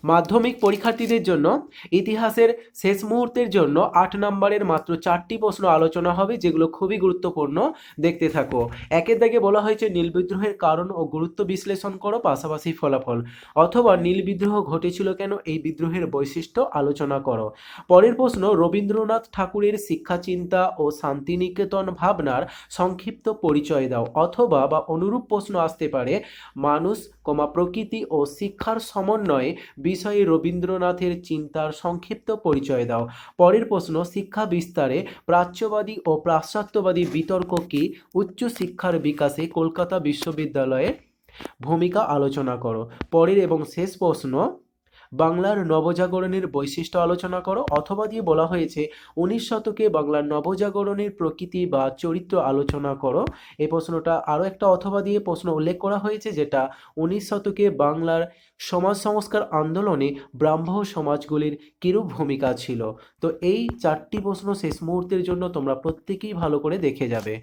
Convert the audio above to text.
মাধ্যমিক পরীক্ষার্থীদের জন্য ইতিহাসের শেষ মুহূর্তের জন্য 8 নম্বরের মাত্র 4টি প্রশ্ন আলোচনা হবে, যেগুলো খুবই গুরুত্বপূর্ণ। দেখতে থাকো। একের দাগে বলা হয়েছে নীল বিদ্রোহের কারণ ও গুরুত্ব বিশ্লেষণ করো, পাশাপাশি ফলাফল। অথবা নীল বিদ্রোহ ঘটেছিল কেন, এই বিদ্রোহের বৈশিষ্ট্য আলোচনা করো। পরের প্রশ্ন, রবীন্দ্রনাথ ঠাকুরের শিক্ষা চিন্তা ও শান্তিনিকেতন ভাবনার সংক্ষিপ্ত পরিচয় দাও। অথবা বা অনুরূপ প্রশ্ন আসতে পারে, মানুষ, প্রকৃতি ও শিক্ষার সমন্বয়ে বিষয়ে রবীন্দ্রনাথের চিন্তার সংক্ষিপ্ত পরিচয় দাও। পরের প্রশ্ন, শিক্ষা বিস্তারে প্রাচ্যবাদী ও পাশ্চাত্যবাদী বিতর্ক কি, উচ্চশিক্ষার বিকাশে কলকাতা বিশ্ববিদ্যালয়ের ভূমিকা আলোচনা করো। পরের এবং শেষ প্রশ্ন, বাংলার নবজাগরণের বৈশিষ্ট্য আলোচনা করো। অথবা দিয়ে বলা হয়েছে 19 শতকে বাংলার নবজাগরণের প্রকৃতি বা চরিত্র আলোচনা করো। এই প্রশ্নটা আরও একটা অথবা দিয়ে প্রশ্ন উল্লেখ করা হয়েছে, যেটা 19 শতকে বাংলার সমাজ সংস্কার আন্দোলনে ব্রাহ্ম সমাজগুলির কিরূপ ভূমিকা ছিল। তো এই 4টি প্রশ্ন শেষ মুহূর্তের জন্য তোমরা প্রত্যেকেই ভালো করে দেখে যাবে।